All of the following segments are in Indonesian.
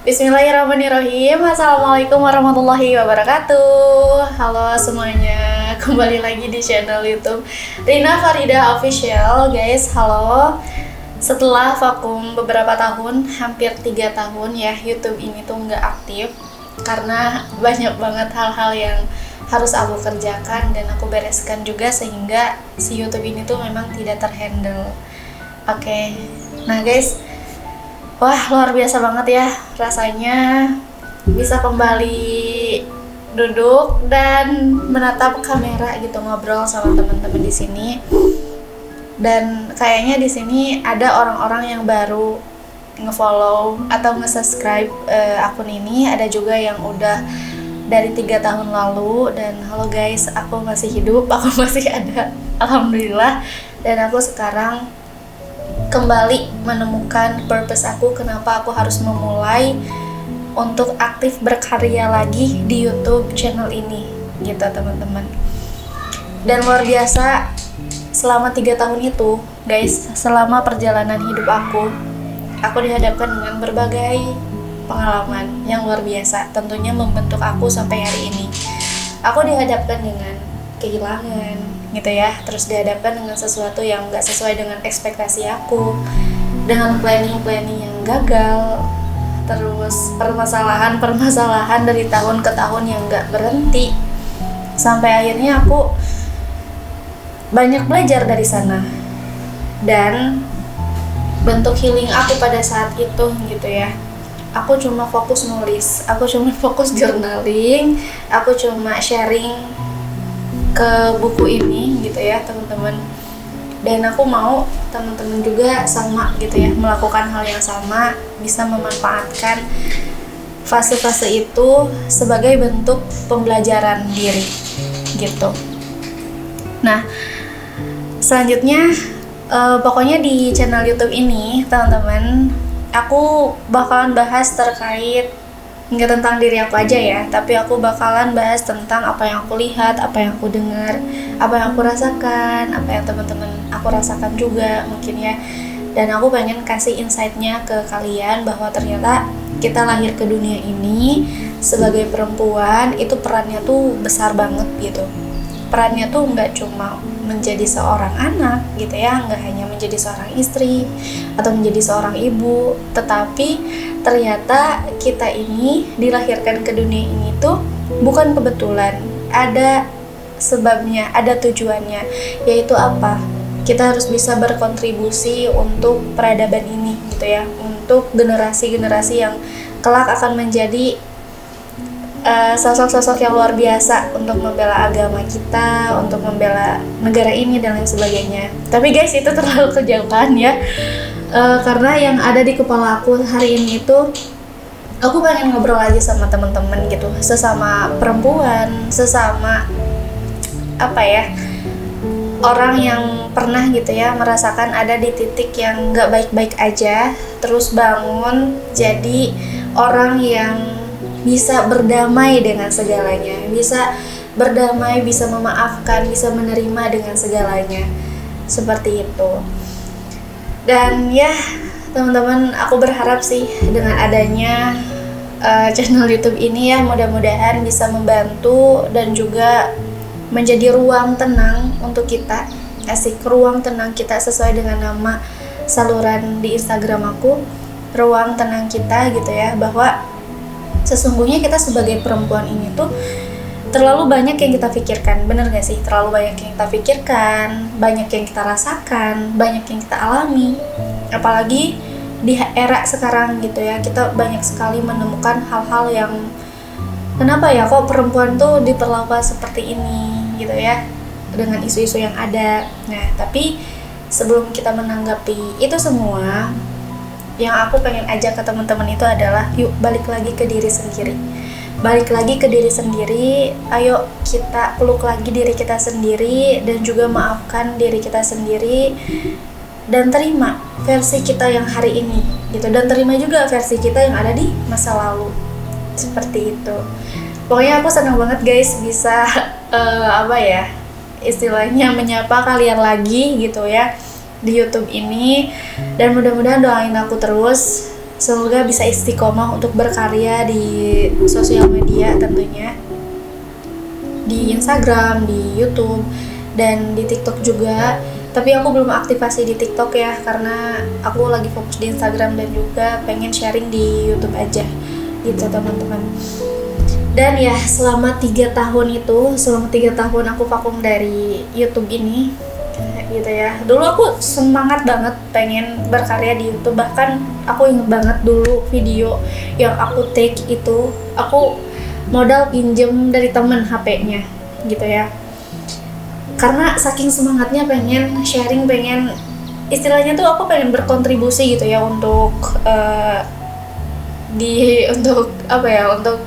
Bismillahirrahmanirrahim. Assalamualaikum warahmatullahi wabarakatuh. Halo semuanya, kembali lagi di channel YouTube Rina Farida Official. Guys, halo. Setelah vakum beberapa tahun, hampir 3 tahun ya, YouTube ini tuh nggak aktif karena banyak banget hal-hal yang harus aku kerjakan dan aku bereskan juga, sehingga si YouTube ini tuh memang tidak terhandle. Oke. Nah guys, wah, luar biasa banget ya rasanya bisa kembali duduk dan menatap kamera gitu, ngobrol sama teman-teman di sini. Dan kayaknya di sini ada orang-orang yang baru nge-follow atau nge-subscribe akun ini, ada juga yang udah dari 3 tahun lalu. Dan halo guys, aku masih hidup, aku masih ada, alhamdulillah. Dan aku sekarang kembali menemukan purpose aku, kenapa aku harus memulai untuk aktif berkarya lagi di YouTube channel ini gitu teman-teman. Dan luar biasa, selama 3 tahun itu guys, selama perjalanan hidup aku dihadapkan dengan berbagai pengalaman yang luar biasa, tentunya membentuk aku sampai hari ini. Aku dihadapkan dengan kehilangan gitu ya, terus dihadapkan dengan sesuatu yang gak sesuai dengan ekspektasi aku, dengan planning yang gagal, terus permasalahan dari tahun ke tahun yang gak berhenti, sampai akhirnya aku banyak belajar dari sana. Dan bentuk healing aku pada saat itu gitu ya, aku cuma fokus nulis, aku cuma fokus journaling, aku cuma sharing ke buku ini gitu ya teman-teman. Dan aku mau teman-teman juga sama gitu ya, melakukan hal yang sama, bisa memanfaatkan fase-fase itu sebagai bentuk pembelajaran diri gitu. Nah, selanjutnya pokoknya di channel YouTube ini teman-teman, aku bakalan bahas terkait nggak tentang diri aku aja ya, tapi aku bakalan bahas tentang apa yang aku lihat, apa yang aku dengar, apa yang aku rasakan, apa yang teman-teman aku rasakan juga mungkin ya. Dan aku pengen kasih insight-nya ke kalian bahwa ternyata kita lahir ke dunia ini sebagai perempuan itu perannya tuh besar banget gitu. Perannya tuh nggak cuma menjadi seorang anak gitu ya, nggak hanya menjadi seorang istri atau menjadi seorang ibu, tetapi ternyata kita ini dilahirkan ke dunia ini tuh bukan kebetulan, ada sebabnya, ada tujuannya, yaitu apa? Kita harus bisa berkontribusi untuk peradaban ini gitu ya, untuk generasi-generasi yang kelak akan menjadi sosok-sosok yang luar biasa untuk membela agama kita, untuk membela negara ini dan lain sebagainya. Tapi guys, itu terlalu kejauhan ya, karena yang ada di kepala aku hari ini itu, aku pengen ngobrol aja sama teman-teman gitu, sesama perempuan, sesama orang yang pernah gitu ya merasakan ada di titik yang nggak baik-baik aja, terus bangun jadi orang yang bisa berdamai dengan segalanya, bisa berdamai, bisa memaafkan, bisa menerima dengan segalanya, seperti itu. Dan ya teman-teman, aku berharap sih dengan adanya channel YouTube ini ya, mudah-mudahan bisa membantu dan juga menjadi ruang tenang untuk kita, ruang tenang kita sesuai dengan nama saluran di Instagram aku, ruang tenang kita gitu ya, bahwa sesungguhnya kita sebagai perempuan ini tuh terlalu banyak yang kita pikirkan, bener gak sih? Terlalu banyak yang kita pikirkan, banyak yang kita rasakan, banyak yang kita alami. Apalagi di era sekarang gitu ya, kita banyak sekali menemukan hal-hal yang kenapa ya kok perempuan tuh diperlakukan seperti ini gitu ya, dengan isu-isu yang ada. Nah, tapi sebelum kita menanggapi itu semua, yang aku pengen ajak ke teman-teman itu adalah yuk balik lagi ke diri sendiri. Balik lagi ke diri sendiri, ayo kita peluk lagi diri kita sendiri dan juga maafkan diri kita sendiri, dan terima versi kita yang hari ini gitu, dan terima juga versi kita yang ada di masa lalu. Seperti itu. Pokoknya aku senang banget guys bisa istilahnya menyapa kalian lagi gitu ya di YouTube ini. Dan mudah-mudahan doain aku terus Semoga bisa istiqomah untuk berkarya di sosial media tentunya, di Instagram, di YouTube, dan di TikTok juga. Tapi aku belum aktifasi di TikTok ya, karena aku lagi fokus di Instagram dan juga pengen sharing di YouTube aja gitu teman-teman. Dan ya selama 3 tahun aku vakum dari YouTube ini gitu ya. Dulu aku semangat banget pengen berkarya di YouTube, bahkan aku inget banget dulu video yang aku take itu aku modal pinjem dari temen HP-nya gitu ya, karena saking semangatnya pengen sharing, pengen istilahnya tuh aku pengen berkontribusi gitu ya untuk untuk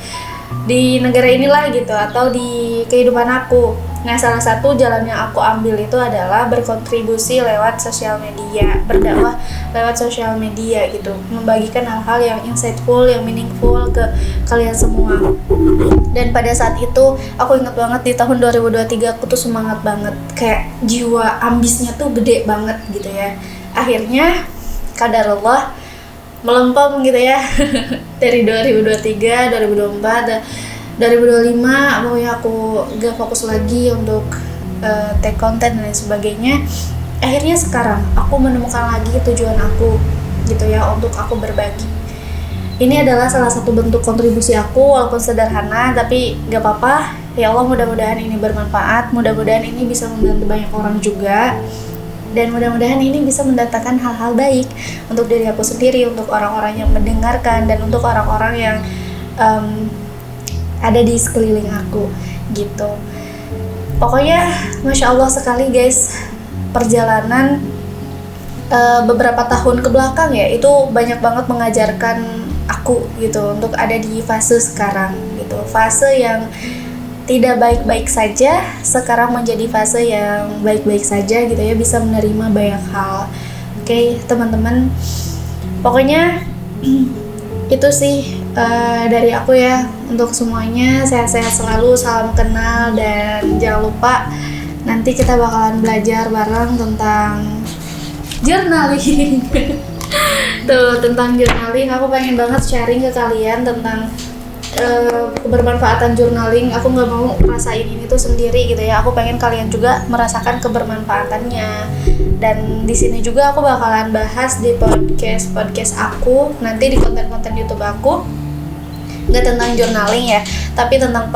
di negara inilah gitu, atau di kehidupan aku. Nah, salah satu jalan yang aku ambil itu adalah berkontribusi lewat sosial media, berdakwah lewat sosial media gitu, membagikan hal-hal yang insightful, yang meaningful ke kalian semua. Dan pada saat itu aku ingat banget di tahun 2023 aku tuh semangat banget, kayak jiwa ambisnya tuh gede banget gitu ya. Akhirnya qadarullah melempem gitu ya. Dari 2023, 2024, 2025 pokoknya aku gak fokus lagi untuk take konten dan lain sebagainya. Akhirnya sekarang aku menemukan lagi tujuan aku gitu ya, untuk aku berbagi. Ini adalah salah satu bentuk kontribusi aku, walaupun sederhana tapi gak apa-apa. Ya Allah, mudah-mudahan ini bermanfaat, mudah-mudahan ini bisa membantu banyak orang juga, dan mudah-mudahan ini bisa mendatangkan hal-hal baik untuk diri aku sendiri, untuk orang-orang yang mendengarkan, dan untuk orang-orang yang ada di sekeliling aku gitu. Pokoknya Masya Allah sekali guys, perjalanan beberapa tahun ke belakang ya, itu banyak banget mengajarkan aku gitu untuk ada di fase sekarang gitu, fase yang tidak baik-baik saja sekarang menjadi fase yang baik-baik saja gitu ya, bisa menerima banyak hal. Oke, teman-teman, pokoknya itu sih dari aku ya, untuk semuanya sehat-sehat selalu, salam kenal, dan jangan lupa nanti kita bakalan belajar bareng tentang journaling. Tuh, tentang journaling aku pengen banget sharing ke kalian tentang kebermanfaatan journaling. Aku nggak mau rasain ini tuh sendiri gitu ya, aku pengen kalian juga merasakan kebermanfaatannya. Dan di sini juga aku bakalan bahas di podcast aku nanti, di konten-konten YouTube aku, nggak tentang journaling ya, tapi tentang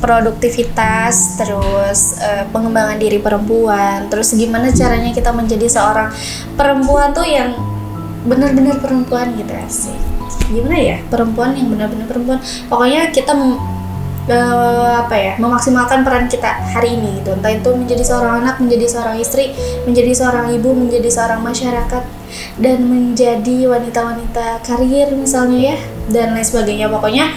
produktivitas, terus pengembangan diri perempuan, terus gimana caranya kita menjadi seorang perempuan tuh yang benar-benar perempuan gitu ya sih. Gimana ya, perempuan yang benar-benar perempuan. Pokoknya kita memaksimalkan peran kita hari ini gitu, entah itu menjadi seorang anak, menjadi seorang istri, menjadi seorang ibu, menjadi seorang masyarakat, dan menjadi wanita-wanita karir misalnya ya, dan lain sebagainya. Pokoknya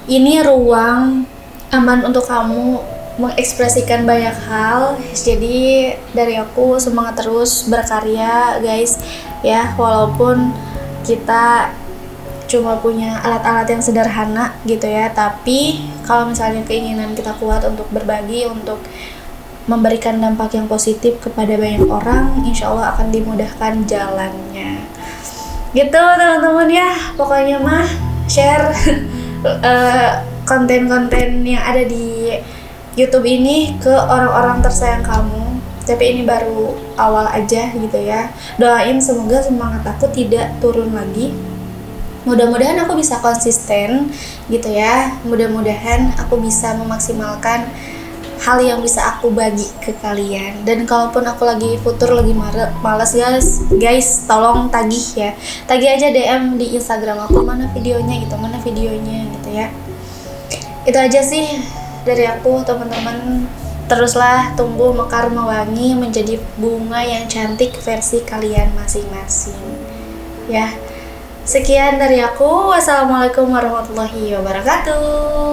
ini ruang aman untuk kamu mengekspresikan banyak hal. Jadi dari aku semangat terus berkarya guys ya, walaupun kita cuma punya alat-alat yang sederhana gitu ya, tapi kalau misalnya keinginan kita kuat untuk berbagi, untuk memberikan dampak yang positif kepada banyak orang, insya Allah akan dimudahkan jalannya gitu teman-teman ya. Pokoknya mah share konten-konten yang ada di YouTube ini ke orang-orang tersayang kamu. Tapi ini baru awal aja gitu ya, doain semoga semangat aku tidak turun lagi. Mudah-mudahan aku bisa konsisten gitu ya, mudah-mudahan aku bisa memaksimalkan hal yang bisa aku bagi ke kalian. Dan kalaupun aku lagi futur, lagi malas guys, tolong tagih aja DM di Instagram aku, mana videonya gitu ya. Itu aja sih dari aku teman-teman. Teruslah tumbuh mekar mewangi menjadi bunga yang cantik versi kalian masing-masing ya. Sekian dari aku. Wassalamualaikum warahmatullahi wabarakatuh.